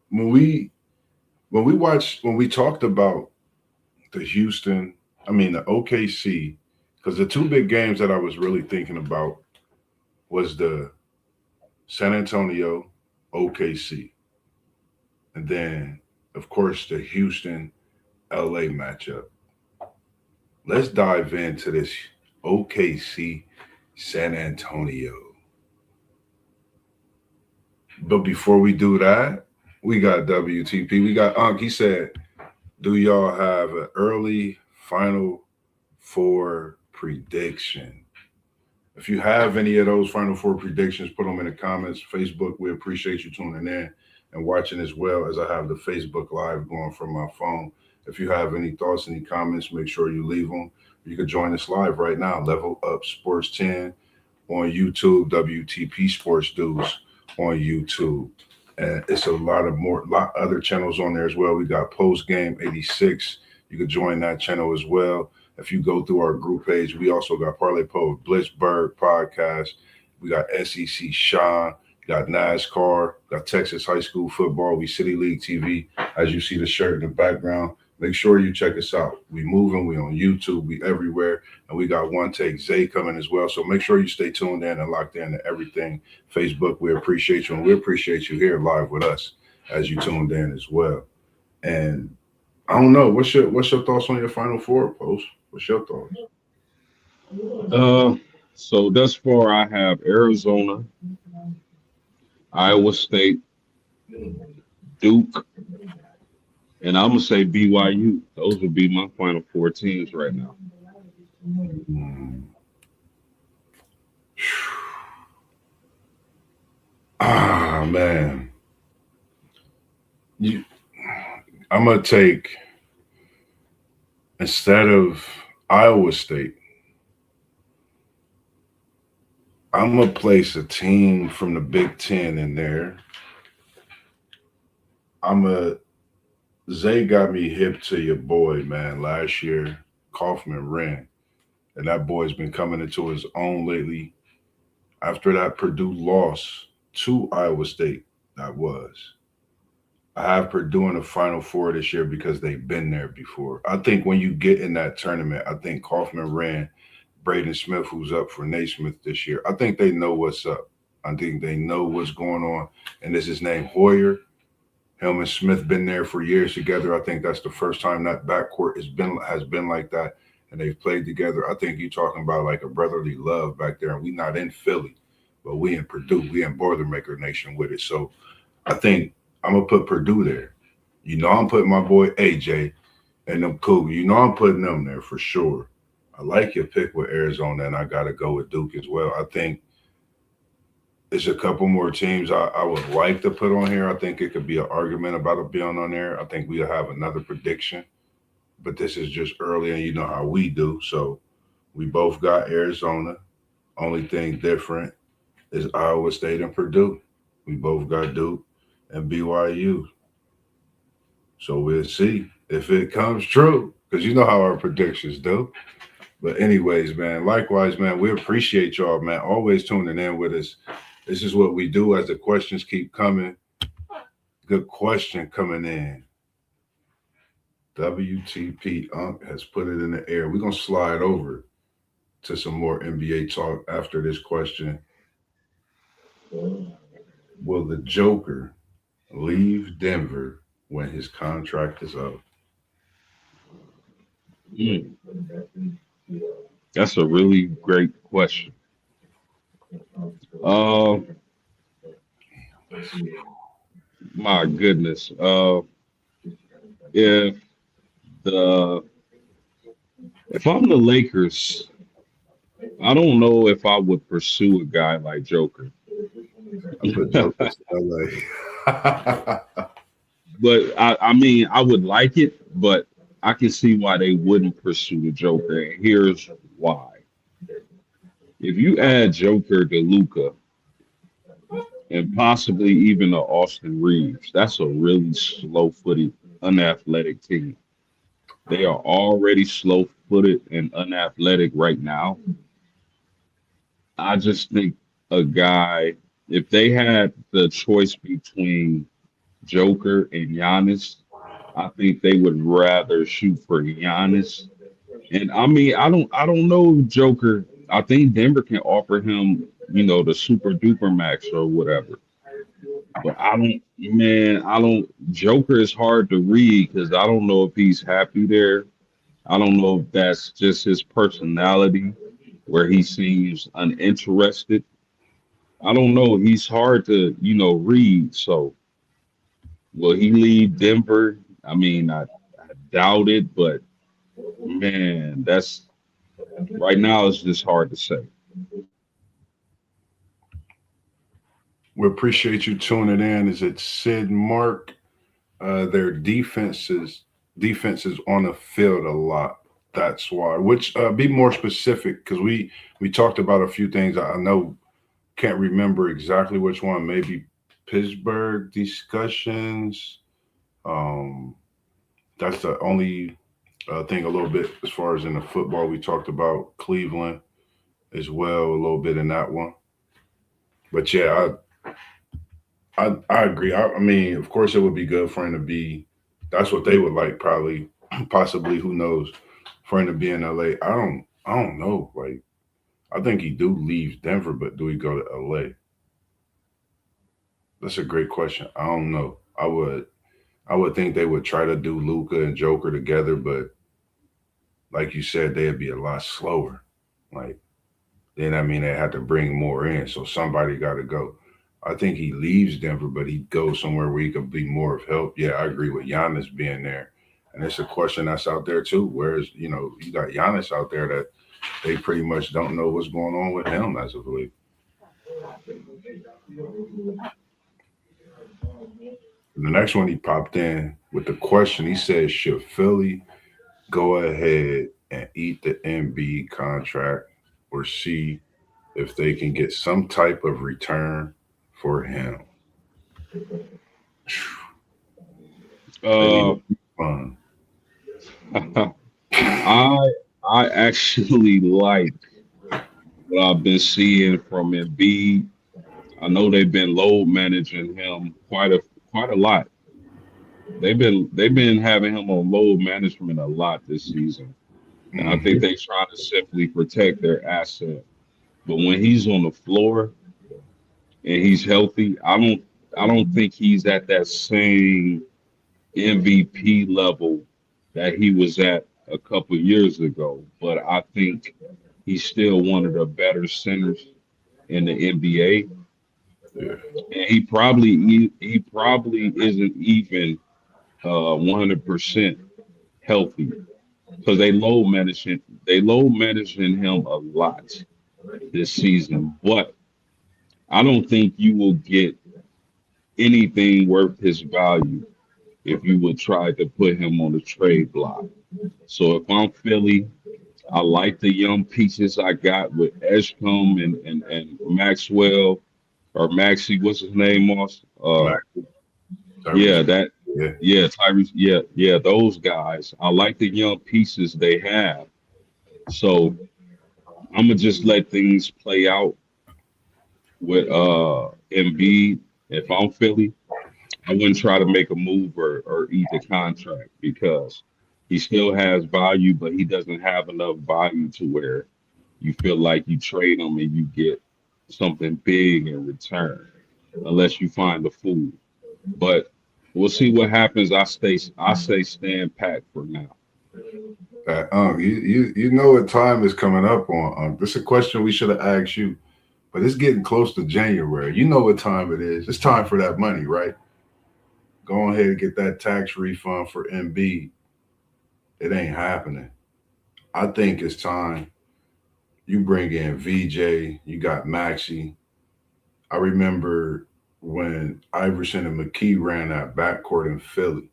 When we when we talked about the Houston, I mean the OKC, because the two big games that I was really thinking about was the San Antonio OKC, and then of course the Houston LA matchup. Let's dive into this OKC San Antonio. But before we do that, we got WTP. We got Unc. He said, "Do y'all have an early Final Four prediction?" If you have any of those Final Four predictions, put them in the comments. Facebook, we appreciate you tuning in and watching as well as I have the Facebook Live going from my phone. If you have any thoughts, any comments, make sure you leave them. You can join us live right now. Level Up Sports 10 on YouTube, WTP Sports Dudes on YouTube. And it's a lot other channels on there as well. We got Post Game 86. You can join that channel as well. If you go through our group page, we also got Parlay Po Blitzberg podcast. We got SEC Sean, got NASCAR, got Texas High School Football. We City League TV. As you see the shirt in the background, make sure you check us out. We moving. We on YouTube. We everywhere. And we got One Take Zay coming as well. So make sure you stay tuned in and locked in to everything. Facebook, we appreciate you. And we appreciate you here live with us as you tuned in as well. And I don't know. What's your thoughts on your Final Four, Post? What's your thoughts? So thus far, I have Arizona, Iowa State, Duke, and I'm gonna say BYU. Those would be my Final Four teams right now. Ah man, I'm gonna take instead of Iowa State. I'm gonna place a team from the Big Ten in there. Zay got me hip to your boy, man. Last year, Kaufman ran, and that boy's been coming into his own lately. After that Purdue loss to Iowa State, that was. I have Purdue in the Final Four this year because they've been there before. I think when you get in that tournament, I think Kaufman ran Braden Smith, who's up for Naismith this year. I think they know what's up. I think they know what's going on. And this is named Hoyer. Him and Smith been there for years together. I think that's the first time that backcourt has been like that, and they've played together. I think you're talking about like a brotherly love back there. And we not in Philly, but we in Purdue. We in Boilermaker Nation with it. So I think I'm gonna put Purdue there. You know, I'm putting my boy AJ and them Cougars. You know, I'm putting them there for sure. I like your pick with Arizona, and I got to go with Duke as well. I think there's a couple more teams I would like to put on here. I think it could be an argument about it being on there. I think we'll have another prediction, but this is just early, and you know how we do. So we both got Arizona. Only thing different is Iowa State and Purdue. We both got Duke and BYU. So we'll see if it comes true, because you know how our predictions do. But anyways, man, likewise, man, we appreciate y'all, man, always tuning in with us. This is what we do as the questions keep coming. Good question coming in. WTP Unk has put it in the air. We're going to slide over to some more NBA talk after this question. Will the Joker leave Denver when his contract is up? That's a really great question. My goodness. If the if I'm the Lakers, I don't know if I would pursue a guy like Joker. But I mean, I would like it, but I can see why they wouldn't pursue the Joker. And here's why. If you add Joker to Luca and possibly even to Austin Reeves, that's a really slow-footed, unathletic team. They are already slow-footed and unathletic right now. I just think a guy, if they had the choice between Joker and Giannis, I think they would rather shoot for Giannis. And I mean, I don't know Joker. I think Denver can offer him, the super duper max or whatever. But I don't. Joker is hard to read because I don't know if he's happy there. I don't know if that's just his personality where he seems uninterested. I don't know. He's hard to, read. So will he leave Denver? I mean, I doubt it, but man, that's right now it's just hard to say. We appreciate you tuning in. Is it Sid Mark? Their defenses on the field a lot. That's why. Which be more specific because we talked about a few things. I know can't remember exactly which one. Maybe Pittsburgh discussions. Um, that's the only thing a little bit as far as in the football we talked about Cleveland as well a little bit in that one. But yeah, I agree. I mean, of course, it would be good for him to be. That's what they would like, probably, possibly. Who knows? For him to be in LA. I don't know. Like, I think he do leave Denver, but do he go to LA? That's a great question. I don't know. I would think they would try to do Luca and Joker together, but like you said, they'd be a lot slower. Like, then I mean they had to bring more in, so somebody got to go. I think he leaves Denver, but he goes somewhere where he could be more of help. Yeah, I agree with Giannis being there, and it's a question that's out there too. Whereas you got Giannis out there that they pretty much don't know what's going on with him as of late. The next one he popped in with the question. He says, "Should Philly go ahead and eat the MB contract, or see if they can get some type of return for him?" They need Uh, a refund. I I actually like what I've been seeing from Embiid. I know they've been load managing him quite a lot. They've been having him on load management a lot this season, and I think Hmm. they try to simply protect their asset. But when he's on the floor and he's healthy, I don't think he's at that same MVP level that he was at a couple years ago. But I think he's still one of the better centers in the NBA, Yeah, and he probably isn't even 100% healthy because they low managing him a lot this season. But I don't think you will get anything worth his value if you would try to put him on the trade block. So if I'm Philly, I like the young pieces I got with Edgecombe and Maxwell or Maxie, what's his name, Moss? Max, Tyrese. Yeah, that, Yeah, yeah, Tyrese, yeah, those guys. I like the young pieces they have. So I'm gonna just let things play out with Embiid. If I'm Philly, I wouldn't try to make a move or eat the contract because he still has value, but he doesn't have enough value to where you feel like you trade him and you get something big in return, unless you find a fool. But we'll see what happens. I say stand pat for now. you know what time is coming up on. This is a question we should have asked you, but it's getting close to January. You know what time it is. It's time for that money, right? Go ahead and get that tax refund for MB. It ain't happening. I think it's time you bring in VJ. You got Maxi. I remember when Iverson and McKee ran that backcourt in Philly.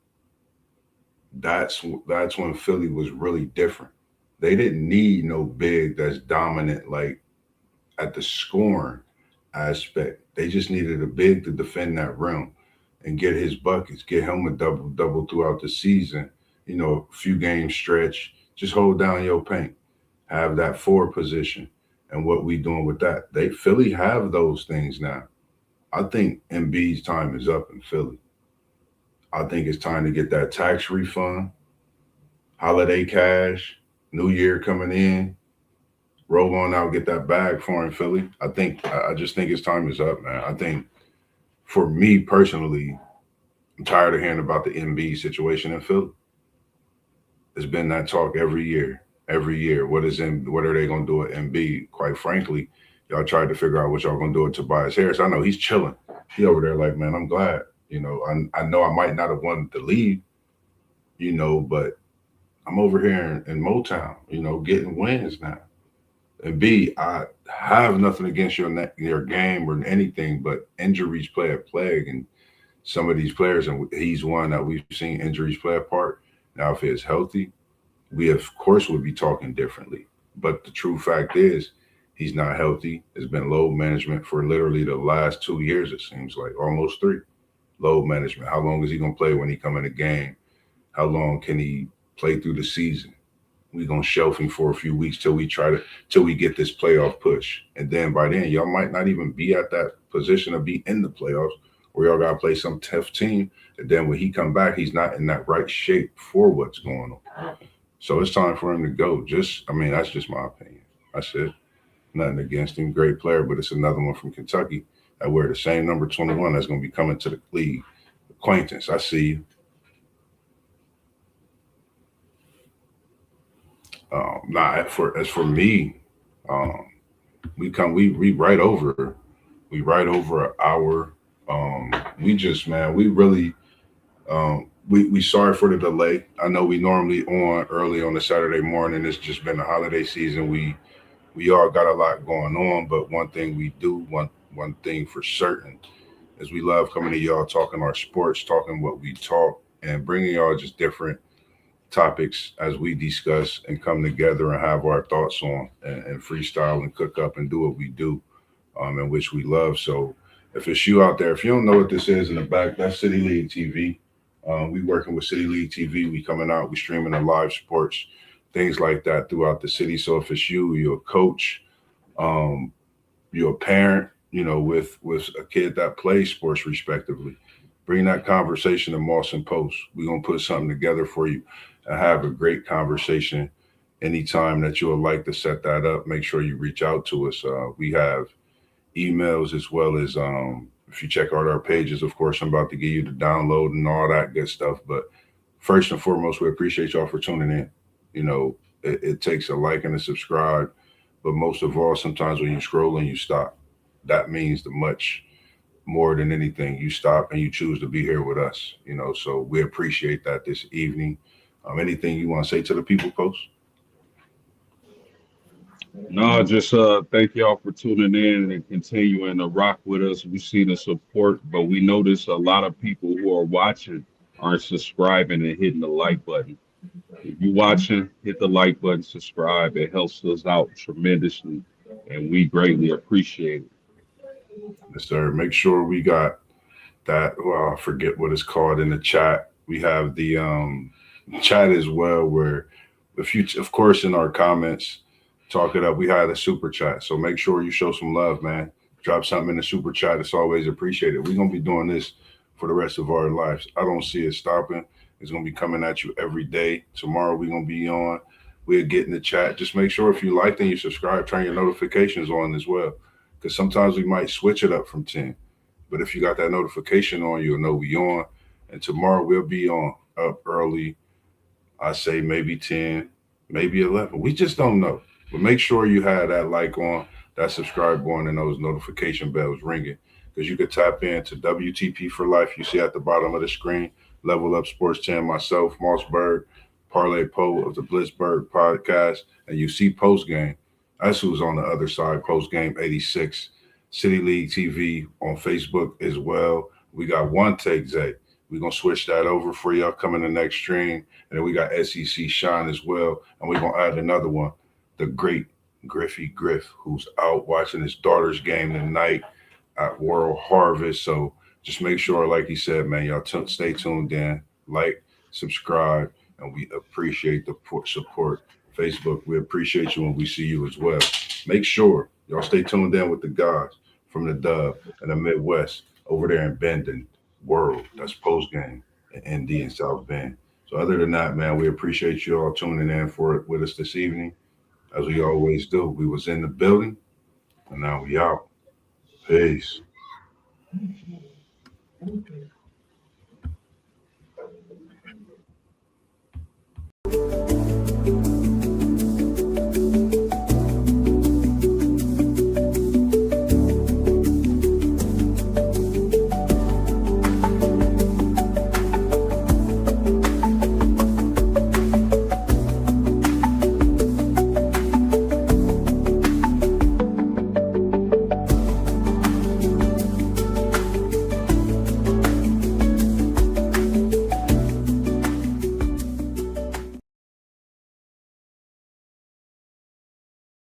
That's when Philly was really different. They didn't need no big that's dominant like at the scoring aspect. They just needed a big to defend that rim and get his buckets, get him a double double throughout the season. A few games stretch, just hold down your paint, have that forward position, and what we doing with that? They Philly have those things now. I think Embiid's time is up in Philly. I think it's time to get that tax refund, holiday cash, New Year coming in, roll on out, get that bag for him, Philly. I just think his time is up, man. I think for me personally, I'm tired of hearing about the MB situation in Philly. It's been that talk every year. Every year. What are they gonna do at MB? Quite frankly, y'all tried to figure out what y'all gonna do with Tobias Harris. I know he's chilling. He over there like, man, I'm glad. I know I might not have wanted to leave, but I'm over here in Motown, getting wins now. And B, I have nothing against your game or anything, but injuries play a plague, and some of these players, and he's one that we've seen injuries play a part. Now, if he's healthy, we of course would be talking differently. But the true fact is, he's not healthy. It's been load management for literally the last 2 years. It seems like almost three. Load management. How long is he gonna play when he come in the game? How long can he play through the season? We gonna shelf him for a few weeks till we get this playoff push, and then by then y'all might not even be at that position to be in the playoffs, or y'all gotta play some tough team. And then when he come back, he's not in that right shape for what's going on. So it's time for him to go. I mean, that's just my opinion. That's it. Nothing against him, great player, but it's another one from Kentucky that wear the same number 21 that's gonna be coming to the league. Acquaintance, I see you. Nah, for as for me, um, we right over an hour. We just man, we really we sorry for the delay. I know we normally on early on a Saturday morning. It's just been the holiday season. We all got a lot going on, but one thing we do, one thing for certain, is we love coming to y'all talking our sports, talking what we talk, and bringing y'all just different topics as we discuss and come together and have our thoughts on and freestyle and cook up and do what we do, in which we love. So if it's you out there, if you don't know what this is in the back, that's City League TV. We working with City League TV. We coming out, we streaming the live sports, things like that throughout the city. So if it's you, you're a coach, um, you're a parent, with a kid that plays sports respectively, bring that conversation to Moss and Post. We're gonna put something together for you and have a great conversation. Anytime that you would like to set that up, make sure you reach out to us. We have emails as well as if you check out our pages, of course, I'm about to give you the download and all that good stuff. But first and foremost, we appreciate y'all for tuning in. It takes a like and a subscribe, but most of all, sometimes when you scroll and you stop, that means the much more than anything. You stop and you choose to be here with us. So we appreciate that this evening. Anything you want to say to the people, Post? No, just thank y'all for tuning in and continuing to rock with us. We see the support, but we notice a lot of people who are watching aren't subscribing and hitting the like button. If you're watching, hit the like button, subscribe. It helps us out tremendously, and we greatly appreciate it. Yes, sir. Make sure we got that. Well, I forget what it's called in the chat. We have the chat as well, where if you, of course, in our comments, talk it up. We had a super chat, so make sure you show some love, man. Drop something in the super chat. It's always appreciated. We're gonna be doing this for the rest of our lives. I don't see it stopping. It's gonna be coming at you every day. Tomorrow we're gonna be on. We'll get in the chat. Just make sure if you liked and you subscribe, turn your notifications on as well. Because sometimes we might switch it up from 10. But if you got that notification on, you'll know we on. And tomorrow we'll be on up early. I say maybe 10, maybe 11. We just don't know. But make sure you have that like on, that subscribe on, and those notification bells ringing. Because you could tap into WTP for Life. You see at the bottom of the screen, Level Up Sports 10, myself, Mossberg, Parlay Poe of the Blitzberg podcast. And you see post game. That's who's on the other side, post game 86. City League TV on Facebook as well. We got One Take Zay. We're going to switch that over for y'all coming the next stream. And then we got SEC Shine as well. And we're going to add another one, the great Griffey Griff, who's out watching his daughter's game tonight at World Harvest. So just make sure, like he said, man, y'all stay tuned in, like, subscribe, and we appreciate the support. Facebook, we appreciate you when we see you as well. Make sure y'all stay tuned in with the guys from the Dub and the Midwest over there in Bendon World. That's post game in ND and South Bend. So other than that, man, we appreciate you all tuning in for it with us this evening. As we always do, we was in the building and now we out. Peace.